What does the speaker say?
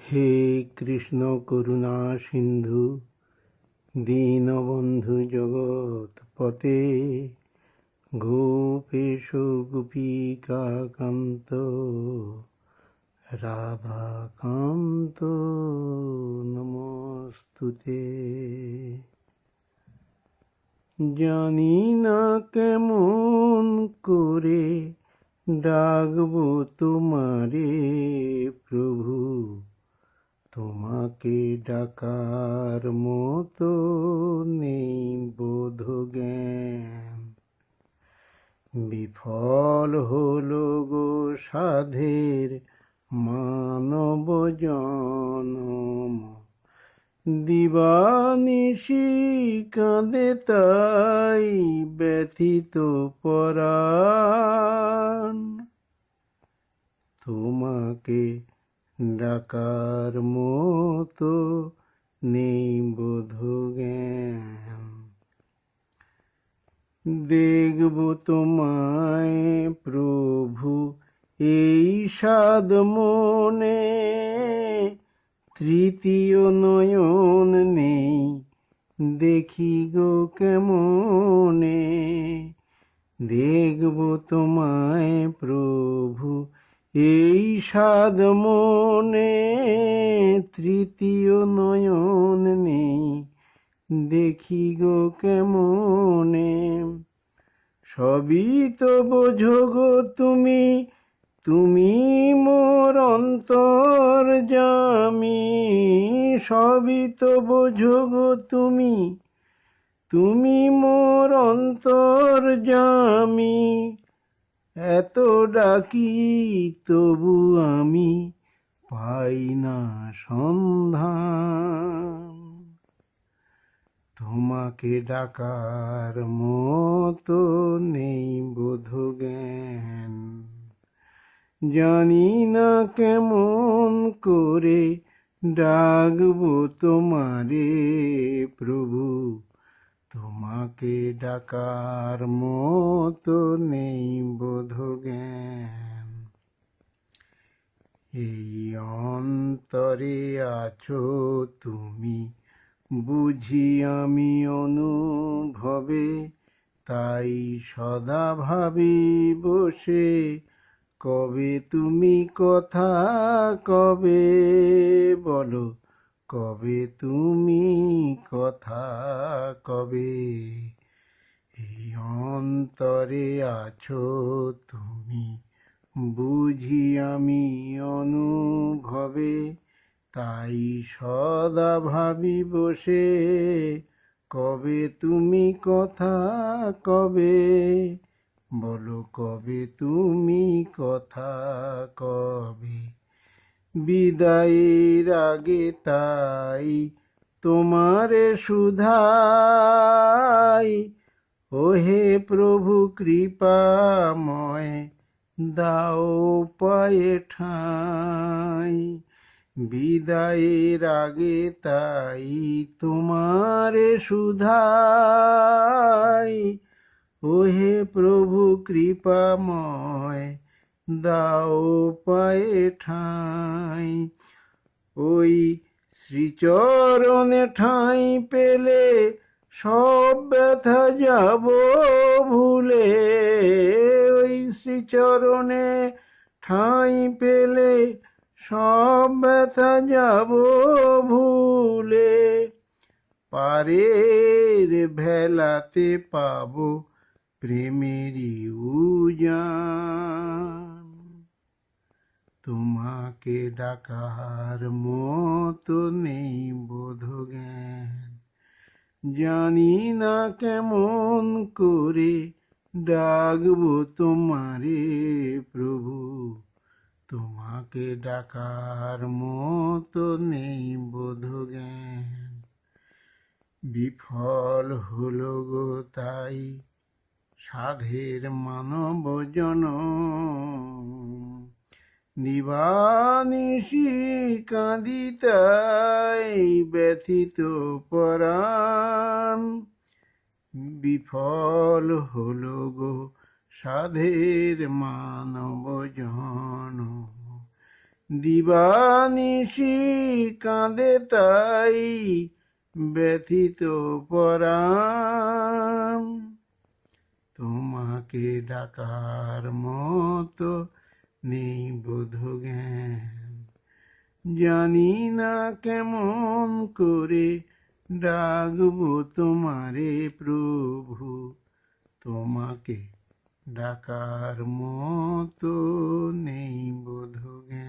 হে কৃষ্ণ করুণা সিন্ধু দীনবন্ধু জগৎপতে গোপেশ গোপিকা কান্ত রাধাকান্ত নমস্তুতে। জানি না কেমন করে ডাকবো তোমারে প্রভু, তোমাকে ডাকার মতো নেই বোধ জ্ঞান। বিফল হলো গো সাধের মানব জনম, দিবানিশি কাঁদে তাই ব্যথিত পরাণ। তোমাকে ডাকার মতো নেই বোধ জ্ঞান। দেখব তোমায় প্রভু এই সাধ মনে, তৃতীয় নয়ন নেই দেখি গো কেমনে। দেখব তোমায় প্রভু এই সাধ মনে, তৃতীয় নয়ন নেই দেখি গো কেমনে। সবই তো বোঝো গো তুমি, তুমি মোর অন্তর্যামী। সবই তো বোঝো গো তুমি, তুমি মোর অন্তর্যামী। এত ডাকি তবু আমি পাই না সন্ধান। তোমাকে ডাকার মতো নেই বোধ জ্ঞান। জানি না কেমন করে ডাকবো তোমারে প্রভু, তোমাকে ডাকার মতো নেই বোধ জ্ঞান। এই অন্তরে আছো তুমি বুঝি আমি অনুভবে, তাই সদা ভাবি বসে কবে তুমি কথা কবে বলো, কবে তুমি কথা কবে। এই অন্তরে আছো তুমি বুঝি আমি অনুভবে, তাই সদা ভাবি বসে কবে তুমি কথা কবে বলো, কবে তুমি কথা কবে। বিদায়ের আগে তাই তোমারে শুধাই, ওহে প্রভু কৃপাময় দাও পায়ে ঠাঁই। বিদায়ের আগে তাই তোমারে শুধাই, ওহে প্রভু কৃপাময় দাও পায়ে ঠাঁই। ওই শ্রীচরণে ঠাঁই পেলে সব ব্যথা যাব ভুলে। ওই শ্রীচরণে ঠাঁই পেলে সব ব্যথা যাব ভুলে। পারের ভেলাতে পাবো প্রেমেরই উজান। তোমাকে ডাকার মতো নেই বোধ জ্ঞান। জানি না কেমন করে ডাকবো তোমারে প্রভু, তোমাকে ডাকার মতো নেই বোধ জ্ঞান। বিফল হলো গো তাই সাধের মানব জনম, দিবানিশি কাঁদি তাই ব্যথিত পরাণ। বিফল হলো গো সাধের মানব জনম, দিবানিশি কাঁদে তাই ব্যথিত পরাণ। তোমাকে ডাকার মতো নেই বোধ জ্ঞান, জানি না কেমন করে ডাকবো তোমারে প্রভু, তোমাকে ডাকার মতো নেই বোধ জ্ঞান।